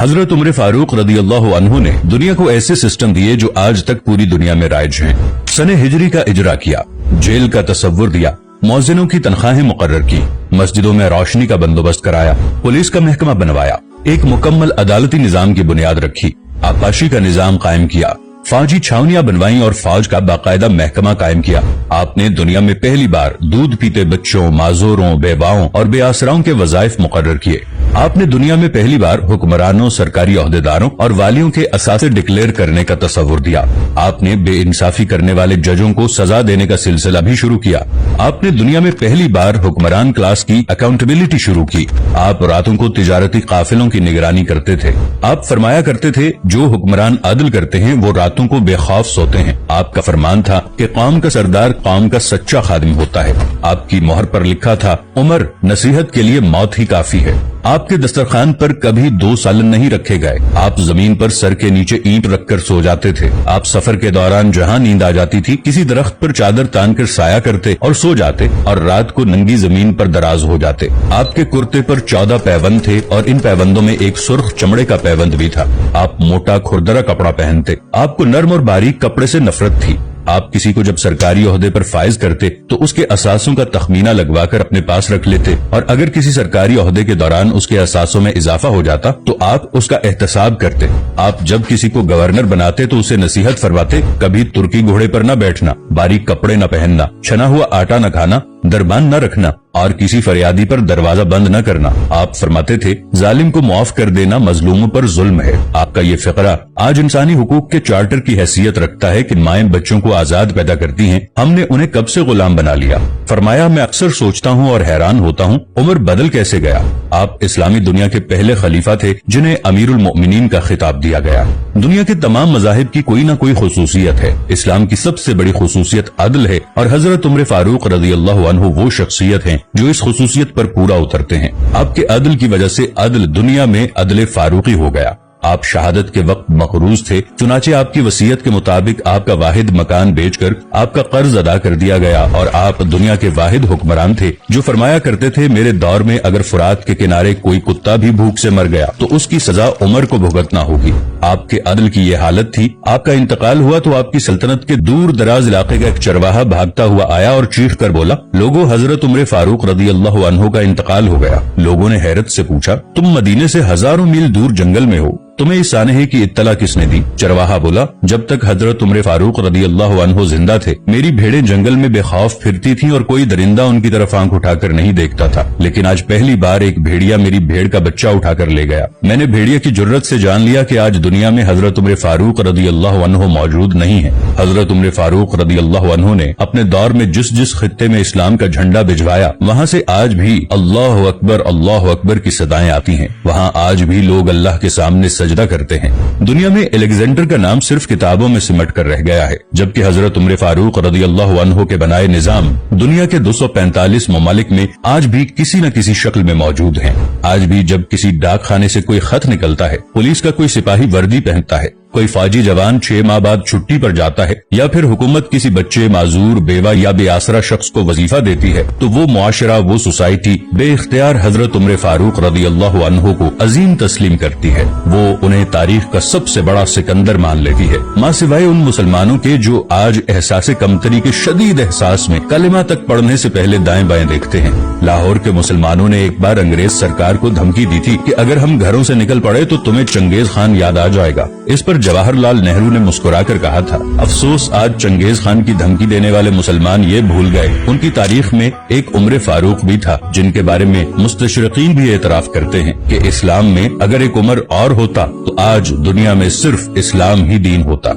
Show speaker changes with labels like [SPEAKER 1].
[SPEAKER 1] حضرت عمر فاروق رضی اللہ عنہ نے دنیا کو ایسے سسٹم دیے جو آج تک پوری دنیا میں رائج ہیں۔ سنہ ہجری کا اجرا کیا، جیل کا تصور دیا، مؤذنوں کی تنخواہیں مقرر کی، مسجدوں میں روشنی کا بندوبست کرایا، پولیس کا محکمہ بنوایا، ایک مکمل عدالتی نظام کی بنیاد رکھی، آبپاشی کا نظام قائم کیا، فوجی چھاونیاں بنوائیں اور فوج کا باقاعدہ محکمہ قائم کیا۔ آپ نے دنیا میں پہلی بار دودھ پیتے بچوں، معذوروں، بیواؤں اور بے آسراؤں کے وظائف مقرر کیے۔ آپ نے دنیا میں پہلی بار حکمرانوں، سرکاری عہدیداروں اور والیوں کے اثاثے ڈکلیئر کرنے کا تصور دیا۔ آپ نے بے انصافی کرنے والے ججوں کو سزا دینے کا سلسلہ بھی شروع کیا۔ آپ نے دنیا میں پہلی بار حکمران کلاس کی اکاؤنٹیبلٹی شروع کی۔ آپ راتوں کو تجارتی قافلوں کی نگرانی کرتے تھے۔ آپ فرمایا کرتے تھے جو حکمران عدل کرتے ہیں وہ راتوں کو بے خوف سوتے ہیں۔ آپ کا فرمان تھا کہ قوم کا سردار قوم کا سچا خادم ہوتا ہے۔ آپ کی مہر پر لکھا تھا عمر نصیحت کے لیے موت ہی کافی ہے۔ آپ کے دسترخوان پر کبھی 2 سالن نہیں رکھے گئے۔ آپ زمین پر سر کے نیچے اینٹ رکھ کر سو جاتے تھے۔ آپ سفر کے دوران جہاں نیند آ جاتی تھی کسی درخت پر چادر تان کر سایہ کرتے اور سو جاتے اور رات کو ننگی زمین پر دراز ہو جاتے۔ آپ کے کرتے پر 14 پیوند تھے اور ان پیوندوں میں ایک سرخ چمڑے کا پیوند بھی تھا۔ آپ موٹا کھردرا کپڑا پہنتے۔ آپ کو نرم اور باریک کپڑے سے نفرت تھی۔ آپ کسی کو جب سرکاری عہدے پر فائز کرتے تو اس کے اثاثوں کا تخمینہ لگوا کر اپنے پاس رکھ لیتے اور اگر کسی سرکاری عہدے کے دوران اس کے اثاثوں میں اضافہ ہو جاتا تو آپ اس کا احتساب کرتے۔ آپ جب کسی کو گورنر بناتے تو اسے نصیحت فرماتے کبھی ترکی گھوڑے پر نہ بیٹھنا، باریک کپڑے نہ پہننا، چھنا ہوا آٹا نہ کھانا، دربان نہ رکھنا اور کسی فریادی پر دروازہ بند نہ کرنا۔ آپ فرماتے تھے ظالم کو معاف کر دینا مظلوموں پر ظلم ہے۔ آپ کا یہ فقرہ آج انسانی حقوق کے چارٹر کی حیثیت رکھتا ہے کہ مائیں بچوں کو آزاد پیدا کرتی ہیں، ہم نے انہیں کب سے غلام بنا لیا۔ فرمایا میں اکثر سوچتا ہوں اور حیران ہوتا ہوں عمر بدل کیسے گیا۔ آپ اسلامی دنیا کے پہلے خلیفہ تھے جنہیں امیر المؤمنین کا خطاب دیا گیا۔ دنیا کے تمام مذاہب کی کوئی نہ کوئی خصوصیت ہے، اسلام کی سب سے بڑی خصوصیت عدل ہے اور حضرت عمر فاروق رضی اللہ عنہ وہ شخصیت ہیں جو اس خصوصیت پر پورا اترتے ہیں۔ آپ کے عدل کی وجہ سے عدل دنیا میں عدل فاروقی ہو گیا۔ آپ شہادت کے وقت مقروض تھے، چنانچہ آپ کی وصیت کے مطابق آپ کا واحد مکان بیچ کر آپ کا قرض ادا کر دیا گیا اور آپ دنیا کے واحد حکمران تھے جو فرمایا کرتے تھے میرے دور میں اگر فرات کے کنارے کوئی کتا بھی بھوک سے مر گیا تو اس کی سزا عمر کو بھگتنا ہوگی۔ آپ کے عدل کی یہ حالت تھی، آپ کا انتقال ہوا تو آپ کی سلطنت کے دور دراز علاقے کا ایک چرواہا بھاگتا ہوا آیا اور چیخ کر بولا لوگوں حضرت عمر فاروق رضی اللہ عنہ کا انتقال ہو گیا۔ لوگوں نے حیرت سے پوچھا تم مدینے سے ہزاروں میل دور جنگل میں ہو، تمہیں اس سانحے کی اطلاع کس نے دی؟ چرواہا بولا جب تک حضرت عمر فاروق رضی اللہ عنہ زندہ تھے میری بھیڑیں جنگل میں بے خوف پھرتی تھیں اور کوئی درندہ ان کی طرف آنکھ اٹھا کر نہیں دیکھتا تھا، لیکن آج پہلی بار ایک بھیڑیا میری بھیڑ کا بچہ اٹھا کر لے گیا۔ میں نے بھیڑیا کی جرت سے جان لیا کہ آج دنیا میں حضرت عمر فاروق رضی اللہ عنہ موجود نہیں ہے۔ حضرت عمر فاروق رضی اللہ عنہ نے اپنے دور میں جس خطے میں اسلام کا جھنڈا بھجوایا وہاں سے آج بھی اللہ اکبر کی صدائیں آتی ہیں، وہاں آج بھی لوگ اللہ کے سامنے سجدہ کرتے ہیں۔ دنیا میں الیگزینڈر کا نام صرف کتابوں میں سمٹ کر رہ گیا ہے، جبکہ حضرت عمر فاروق رضی اللہ عنہ کے بنائے نظام دنیا کے 245 ممالک میں آج بھی کسی نہ کسی شکل میں موجود ہیں۔ آج بھی جب کسی ڈاک خانے سے کوئی خط نکلتا ہے، پولیس کا کوئی سپاہی وردی پہنتا ہے، کوئی فوجی جوان 6 ماہ بعد چھٹی پر جاتا ہے یا پھر حکومت کسی بچے، معذور، بیوہ یا بے آسرا شخص کو وظیفہ دیتی ہے تو وہ معاشرہ، وہ سوسائٹی بے اختیار حضرت عمر فاروق رضی اللہ عنہ کو عظیم تسلیم کرتی ہے۔ وہ انہیں تاریخ کا سب سے بڑا سکندر مان لیتی ہے، ماں سوائے ان مسلمانوں کے جو آج احساس کمتری کے شدید احساس میں کلمہ تک پڑھنے سے پہلے دائیں بائیں دیکھتے ہیں۔ لاہور کے مسلمانوں نے ایک بار انگریز سرکار کو دھمکی دی تھی کہ اگر ہم گھروں سے نکل پڑے تو تمہیں چنگیز خان یاد آ جائے گا۔ اس پر جواہر لال نہرو نے مسکرا کر کہا تھا افسوس آج چنگیز خان کی دھمکی دینے والے مسلمان یہ بھول گئے ان کی تاریخ میں ایک عمر فاروق بھی تھا جن کے بارے میں مستشرقین بھی اعتراف کرتے ہیں کہ اسلام میں اگر ایک عمر اور ہوتا تو آج دنیا میں صرف اسلام ہی دین ہوتا۔